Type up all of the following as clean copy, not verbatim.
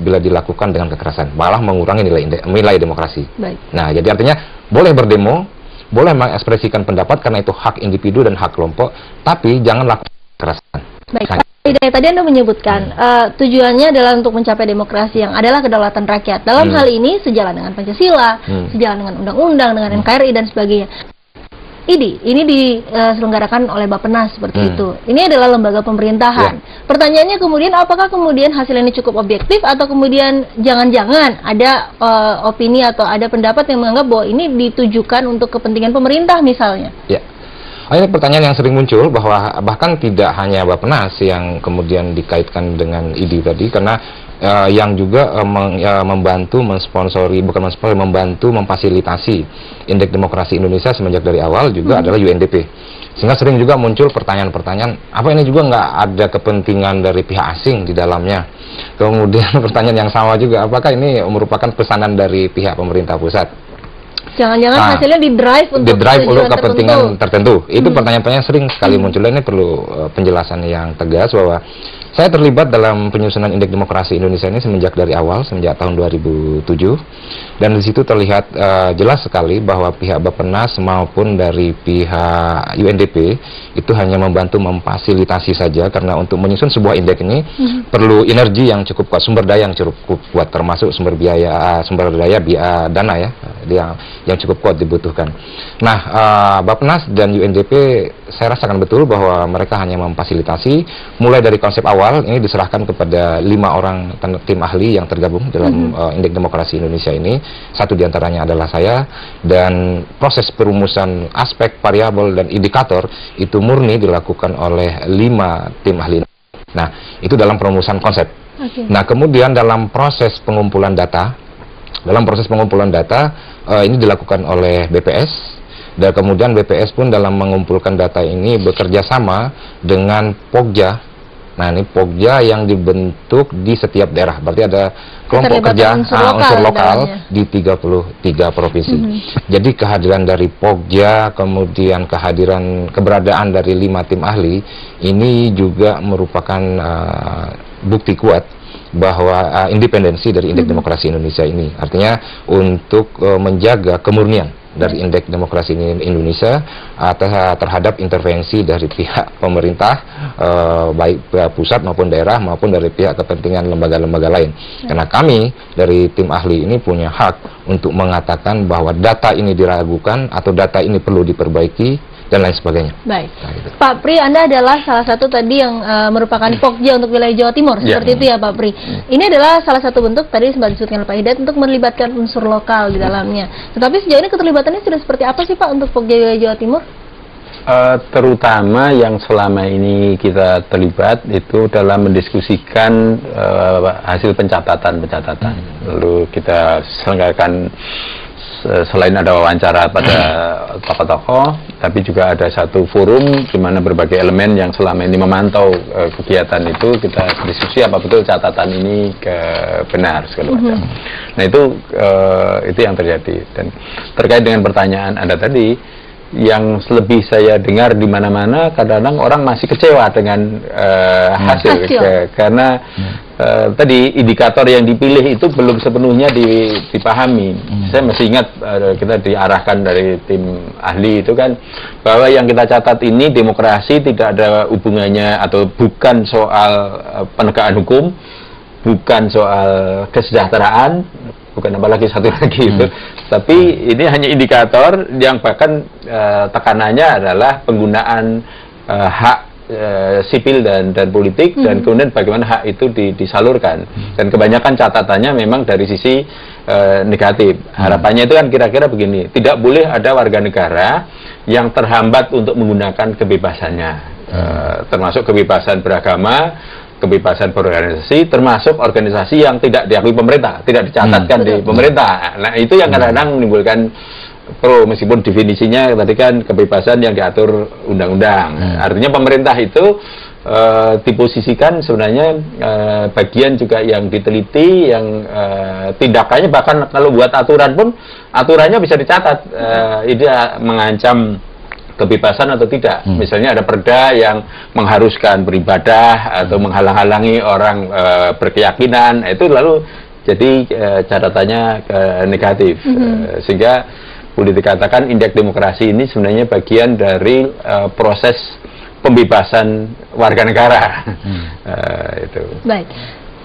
bila dilakukan dengan kekerasan, malah mengurangi nilai demokrasi. Baik. Nah, jadi artinya boleh berdemo, boleh mengekspresikan pendapat karena itu hak individu dan hak kelompok, tapi jangan lakukan kekerasan. Baik. Dari tadi Anda menyebutkan tujuannya adalah untuk mencapai demokrasi yang adalah kedaulatan rakyat. Dalam hal ini sejalan dengan Pancasila, sejalan dengan undang-undang, dengan NKRI dan sebagainya. Ini diselenggarakan oleh Bappenas seperti itu. Ini adalah lembaga pemerintahan. Pertanyaannya kemudian, apakah kemudian hasil ini cukup objektif atau kemudian jangan-jangan ada opini atau ada pendapat yang menganggap bahwa ini ditujukan untuk kepentingan pemerintah misalnya? Ya. Ini pertanyaan yang sering muncul, bahwa bahkan tidak hanya Bappenas yang kemudian dikaitkan dengan ID tadi, karena yang juga membantu mensponsori, bukan mensponsori, membantu memfasilitasi Indeks Demokrasi Indonesia semenjak dari awal juga adalah UNDP. Sehingga sering juga muncul pertanyaan-pertanyaan, apa ini juga nggak ada kepentingan dari pihak asing di dalamnya? Kemudian pertanyaan yang sama juga, apakah ini merupakan pesanan dari pihak pemerintah pusat? Jangan-jangan hasilnya di-drive untuk kepentingan tertentu. Itu pertanyaan-pertanyaan sering sekali muncul. Ini perlu penjelasan yang tegas bahwa saya terlibat dalam penyusunan Indeks Demokrasi Indonesia ini semenjak dari awal, semenjak tahun 2007. Dan di situ terlihat jelas sekali bahwa pihak Bappenas maupun dari pihak UNDP itu hanya membantu memfasilitasi saja, karena untuk menyusun sebuah indeks ini perlu energi yang cukup kuat, sumber daya yang cukup kuat, termasuk sumber daya dana ya, yang cukup kuat dibutuhkan. Nah, Bappenas dan UNDP saya rasakan betul bahwa mereka hanya memfasilitasi, mulai dari konsep awal ini diserahkan kepada 5 orang tim ahli yang tergabung dalam Indeks Demokrasi Indonesia ini. Satu diantaranya adalah saya, dan proses perumusan aspek, variabel, dan indikator itu murni dilakukan oleh 5 tim ahli. Nah, itu dalam perumusan konsep. Nah, kemudian dalam proses pengumpulan data, ini dilakukan oleh BPS, dan kemudian BPS pun dalam mengumpulkan data ini bekerja sama dengan Pokja. Nah, ini Pokja yang dibentuk di setiap daerah, berarti ada kelompok kerja unsur lokal di 33 provinsi. Jadi kehadiran dari Pokja, kemudian keberadaan dari 5 tim ahli, ini juga merupakan bukti kuat bahwa independensi dari Indeks Demokrasi Indonesia ini. Artinya untuk menjaga kemurnian dari Indeks Demokrasi Indonesia terhadap intervensi dari pihak pemerintah, baik pusat maupun daerah, maupun dari pihak kepentingan lembaga-lembaga lain. Karena kami dari tim ahli ini punya hak untuk mengatakan bahwa data ini diragukan atau data ini perlu diperbaiki dan lain sebagainya. Baik. Nah, gitu. Pak Pri, Anda adalah salah satu tadi yang merupakan Pokja untuk wilayah Jawa Timur, seperti itu ya Pak Pri. Ini adalah salah satu bentuk tadi sempat disebutkan oleh Pak Hidayat untuk melibatkan unsur lokal di dalamnya. Tetapi sejauh ini keterlibatannya sudah seperti apa sih Pak untuk Pokja wilayah Jawa Timur? Terutama yang selama ini kita terlibat itu dalam mendiskusikan hasil pencatatan. Lalu kita selenggarakan, selain ada wawancara pada tokoh-tokoh, tapi juga ada satu forum di mana berbagai elemen yang selama ini memantau kegiatan itu, kita diskusi apa betul catatan ini benar segala macam. Nah, itu yang terjadi. Dan terkait dengan pertanyaan Anda tadi, yang lebih saya dengar di mana-mana, kadang-kadang orang masih kecewa dengan hasil. Karena tadi indikator yang dipilih itu belum sepenuhnya dipahami. Saya masih ingat kita diarahkan dari tim ahli itu kan, bahwa yang kita catat ini demokrasi tidak ada hubungannya atau bukan soal penegakan hukum, bukan soal kesejahteraan, bukan apalagi satu lagi itu, tapi ini hanya indikator yang bahkan tekanannya adalah penggunaan hak sipil dan politik, dan kemudian bagaimana hak itu disalurkan, dan kebanyakan catatannya memang dari sisi negatif. Harapannya itu kan kira-kira begini, tidak boleh ada warga negara yang terhambat untuk menggunakan kebebasannya, termasuk kebebasan beragama, kebebasan berorganisasi, termasuk organisasi yang tidak diakui pemerintah, tidak dicatatkan di pemerintah. Nah, itu yang kadang-kadang menimbulkan pro, meskipun definisinya tadi kan kebebasan yang diatur undang-undang. Artinya pemerintah itu diposisikan sebenarnya bagian juga yang diteliti, yang tindakannya bahkan kalau buat aturan pun aturannya bisa dicatat. Ini mengancam kebebasan atau tidak. Misalnya ada perda yang mengharuskan beribadah atau menghalang-halangi orang berkeyakinan, itu lalu jadi catatannya negatif. Sehingga boleh dikatakan indeks demokrasi ini sebenarnya bagian dari proses pembebasan warga negara. Itu. Baik.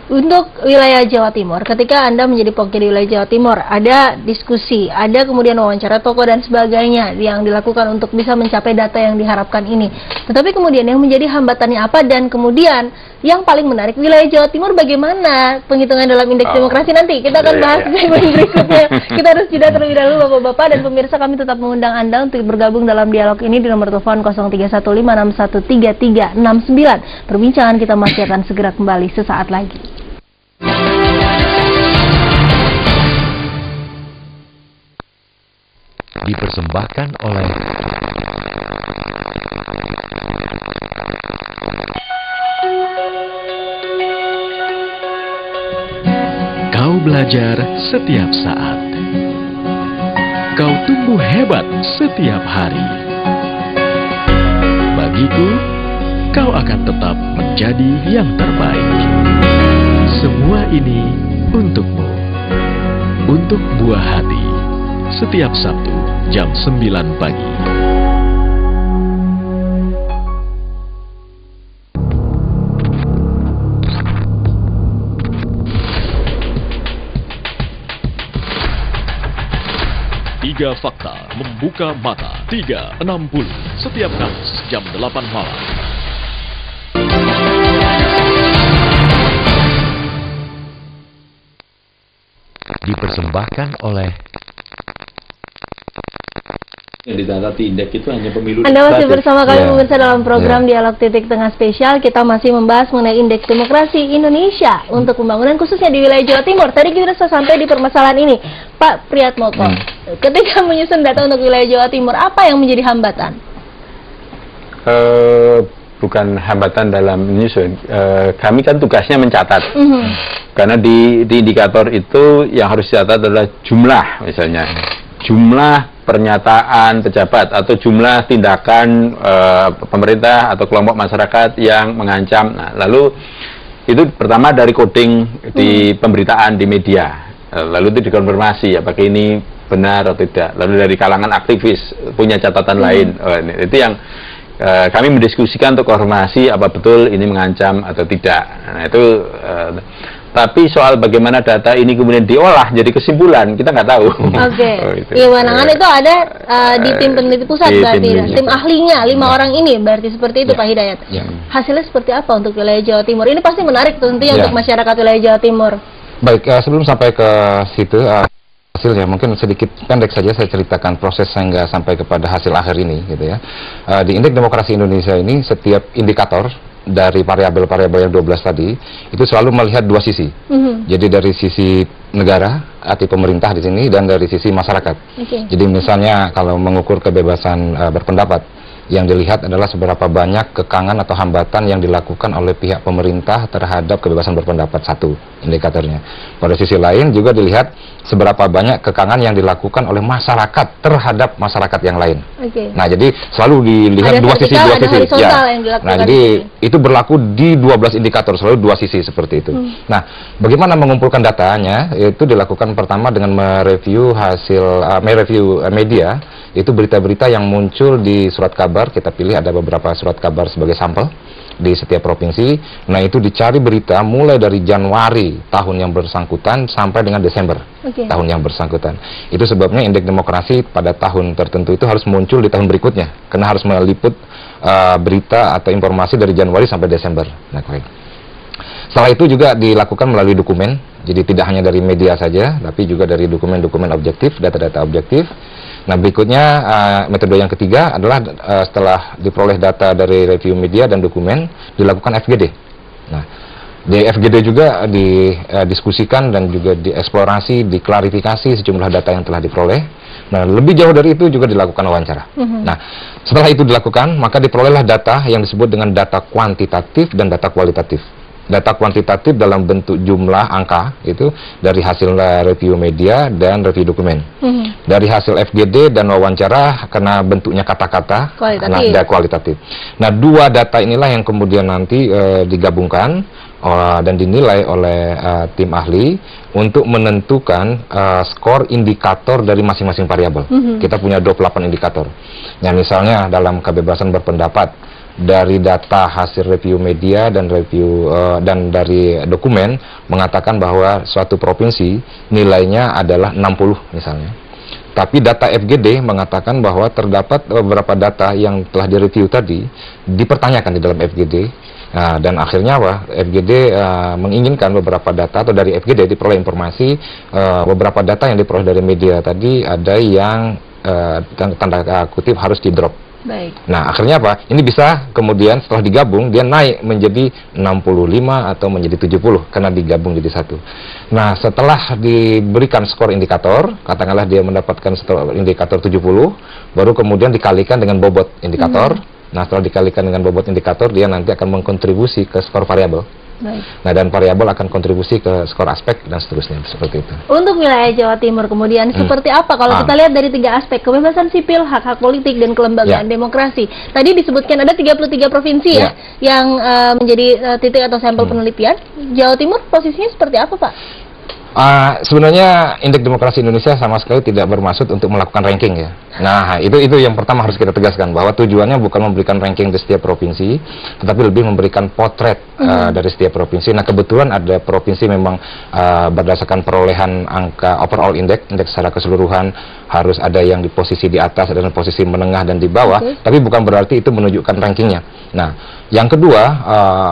Untuk wilayah Jawa Timur, ketika Anda menjadi pokja di wilayah Jawa Timur, ada diskusi, ada kemudian wawancara tokoh dan sebagainya yang dilakukan untuk bisa mencapai data yang diharapkan ini. Tetapi kemudian yang menjadi hambatannya apa, dan kemudian yang paling menarik, wilayah Jawa Timur bagaimana penghitungan dalam indeks demokrasi nanti? Kita akan bahas di segmen berikutnya. Kita harus jeda terlebih dahulu, Bapak-Bapak dan pemirsa. Kami tetap mengundang Anda untuk bergabung dalam dialog ini di nomor telepon 0315613369. Perbincangan kita masih akan segera kembali sesaat lagi. Dipersembahkan oleh Kau belajar setiap saat. Kau tumbuh hebat setiap hari. Bagiku, kau akan tetap menjadi yang terbaik. Semua ini untukmu. Untuk Buah Hati. Setiap Sabtu jam 9 pagi. Tiga Fakta Membuka Mata 360 setiap Kamis jam 8 malam. Dipersembahkan oleh yang ditandati indeks itu hanya pemilu. Anda masih bersama kami pemirsa dalam program Dialog Titik Tengah Spesial. Kita masih membahas mengenai indeks demokrasi Indonesia untuk pembangunan khususnya di wilayah Jawa Timur. Tadi kita sudah sampai di permasalahan ini, Pak Priyatmoko. Ketika menyusun data untuk wilayah Jawa Timur, apa yang menjadi hambatan? Bukan hambatan dalam menyusun. Kami kan tugasnya mencatat. Karena di indikator itu yang harus dicatat adalah jumlah, misalnya jumlah pernyataan pejabat atau jumlah tindakan pemerintah atau kelompok masyarakat yang mengancam. Nah, lalu itu pertama dari coding di pemberitaan di media, lalu itu dikonfirmasi apakah ini benar atau tidak. Lalu dari kalangan aktivis punya catatan lain. Itu yang kami mendiskusikan untuk konfirmasi apa betul ini mengancam atau tidak. Nah, itu tapi soal bagaimana data ini kemudian diolah jadi kesimpulan, kita nggak tahu. Kewenangan itu ada di tim peneliti pusat, berarti tim ahlinya 5 orang ini, berarti seperti itu Pak Hidayat. Hasilnya seperti apa untuk wilayah Jawa Timur? Ini pasti menarik tentunya untuk masyarakat wilayah Jawa Timur. Baik, sebelum sampai ke situ hasilnya, mungkin sedikit pendek saja saya ceritakan proses hingga sampai kepada hasil akhir ini, gitu ya. Di Indeks Demokrasi Indonesia ini setiap indikator dari variabel-variabel yang 12 tadi itu selalu melihat dua sisi. Jadi dari sisi negara, arti pemerintah di sini, dan dari sisi masyarakat. Jadi misalnya kalau mengukur kebebasan berpendapat, yang dilihat adalah seberapa banyak kekangan atau hambatan yang dilakukan oleh pihak pemerintah terhadap kebebasan berpendapat, satu indikatornya. Pada sisi lain juga dilihat seberapa banyak kekangan yang dilakukan oleh masyarakat terhadap masyarakat yang lain. Nah, jadi selalu dilihat dua sisi. Nah, jadi itu berlaku di 12 indikator, selalu dua sisi seperti itu. Nah, bagaimana mengumpulkan datanya? Itu dilakukan pertama dengan mereview hasil mereview media, itu berita-berita yang muncul di surat kabar. Kita pilih ada beberapa surat kabar sebagai sampel di setiap provinsi. Nah, itu dicari berita mulai dari Januari tahun yang bersangkutan sampai dengan Desember tahun yang bersangkutan. Itu sebabnya indeks demokrasi pada tahun tertentu itu harus muncul di tahun berikutnya, karena harus meliput berita atau informasi dari Januari sampai Desember. Nah, setelah itu juga dilakukan melalui dokumen, jadi tidak hanya dari media saja, tapi juga dari dokumen-dokumen objektif, data-data objektif. Nah, berikutnya metode yang ketiga adalah setelah diperoleh data dari review media dan dokumen, dilakukan FGD. Nah, di FGD juga didiskusikan dan juga dieksplorasi, diklarifikasi sejumlah data yang telah diperoleh. Nah, lebih jauh dari itu juga dilakukan wawancara. Nah, setelah itu dilakukan, maka diperolehlah data yang disebut dengan data kuantitatif dan data kualitatif. Data kuantitatif dalam bentuk jumlah angka itu dari hasil review media dan review dokumen. Dari hasil FGD dan wawancara karena bentuknya kata-kata, kualitatif. Nah, dua data inilah yang kemudian nanti digabungkan dan dinilai oleh tim ahli untuk menentukan skor indikator dari masing-masing variabel. Kita punya 28 indikator. Nah, misalnya dalam kebebasan berpendapat, dari data hasil review media dan review dan dari dokumen mengatakan bahwa suatu provinsi nilainya adalah 60 misalnya. Tapi data FGD mengatakan bahwa terdapat beberapa data yang telah direview tadi dipertanyakan di dalam FGD. Nah, dan akhirnya FGD menginginkan beberapa data, atau dari FGD diperoleh informasi beberapa data yang diperoleh dari media tadi ada yang tanda kutip harus di-drop. Baik. Nah, akhirnya ini bisa kemudian setelah digabung dia naik menjadi 65 atau menjadi 70 karena digabung jadi satu. Nah, setelah diberikan skor indikator, katakanlah dia mendapatkan skor indikator 70, baru kemudian dikalikan dengan bobot indikator. Nah, setelah dikalikan dengan bobot indikator, dia nanti akan mengkontribusi ke skor variabel. Baik. Nah, dan variabel akan kontribusi ke skor aspek dan seterusnya, seperti itu. Untuk wilayah Jawa Timur kemudian seperti apa kalau kita lihat dari 3 aspek, kebebasan sipil, hak-hak politik, dan kelembagaan demokrasi. Tadi disebutkan ada 33 provinsi yang menjadi titik atau sampel penelitian. Jawa Timur posisinya seperti apa, Pak? Sebenarnya Indeks Demokrasi Indonesia sama sekali tidak bermaksud untuk melakukan ranking ya. Nah, itu yang pertama harus kita tegaskan, bahwa tujuannya bukan memberikan ranking di setiap provinsi, tetapi lebih memberikan potret dari setiap provinsi. Nah, kebetulan ada provinsi memang berdasarkan perolehan angka overall indeks secara keseluruhan harus ada yang di posisi di atas, ada yang posisi menengah dan di bawah, tapi bukan berarti itu menunjukkan rankingnya. Nah, yang kedua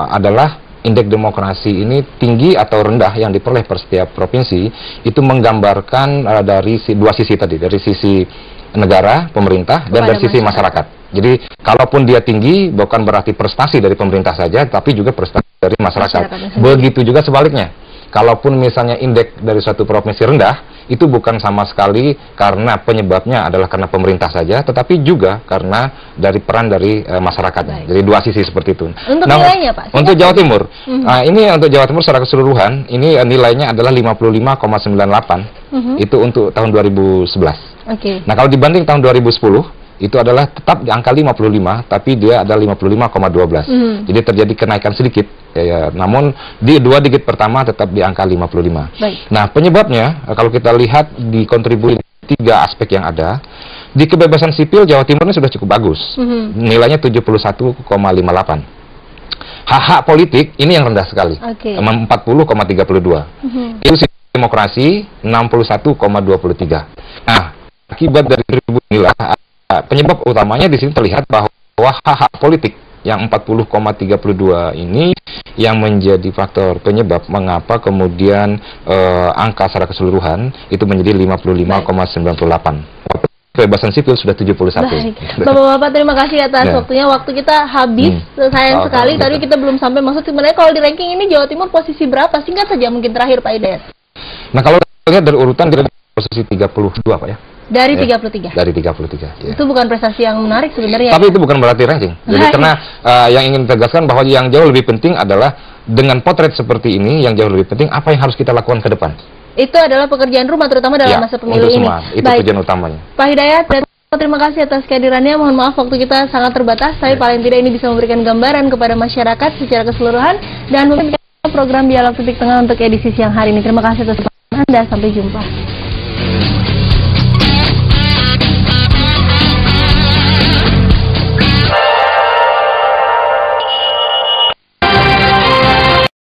adalah indeks demokrasi ini tinggi atau rendah yang diperoleh per setiap provinsi itu menggambarkan dari dua sisi tadi, dari sisi negara, pemerintah, dan dari sisi masyarakat. Jadi, kalaupun dia tinggi bukan berarti prestasi dari pemerintah saja, tapi juga prestasi dari masyarakat. Begitu juga sebaliknya. Kalaupun misalnya indeks dari suatu provinsi rendah, itu bukan sama sekali karena penyebabnya adalah karena pemerintah saja, tetapi juga karena dari peran dari masyarakatnya. Jadi dua sisi seperti itu. Untuk nilainya, Pak? Untuk Jawa Timur, ini untuk Jawa Timur secara keseluruhan, ini nilainya adalah 55,98. Itu untuk tahun 2011. Nah, kalau dibanding tahun 2010, itu adalah tetap di angka 55, tapi dia ada 55,12. Jadi terjadi kenaikan sedikit. Namun di 2 digit pertama tetap di angka 55. Nah, penyebabnya kalau kita lihat di kontribusi 3 aspek yang ada, di kebebasan sipil Jawa Timur ini sudah cukup bagus. Nilainya 71,58. Hak-hak politik ini yang rendah sekali. 40,32. Inklusi demokrasi 61,23. Nah, akibat dari inilah penyebab utamanya di sini terlihat bahwa hak-hak politik yang 40,32 ini yang menjadi faktor penyebab mengapa kemudian angka secara keseluruhan itu menjadi 55,98. Kebebasan sipil sudah 71. Baik. Bapak-bapak, terima kasih atas waktunya. Waktu kita habis, sayang sekali. Tadi kita belum sampai maksud sebenarnya kalau di ranking ini Jawa Timur posisi berapa? Singkat saja mungkin terakhir, Pak Hidayat. Nah, kalau lihat dari urutan kita posisi 32, Pak ya. Dari 33? Dari 33, ya. Itu bukan prestasi yang menarik sebenarnya. Tapi itu bukan berarti ranking. Jadi karena yang ingin ditegaskan bahwa yang jauh lebih penting adalah dengan potret seperti ini, yang jauh lebih penting apa yang harus kita lakukan ke depan. Itu adalah pekerjaan rumah terutama dalam masa pemilu ini. Itu tujuan utamanya. Pak Hidayat, terima kasih atas kehadirannya. Mohon maaf waktu kita sangat terbatas, tapi paling tidak ini bisa memberikan gambaran kepada masyarakat secara keseluruhan dan memberikan program Dialog Titik Tengah untuk edisi siang hari ini. Terima kasih atas Anda, sampai jumpa.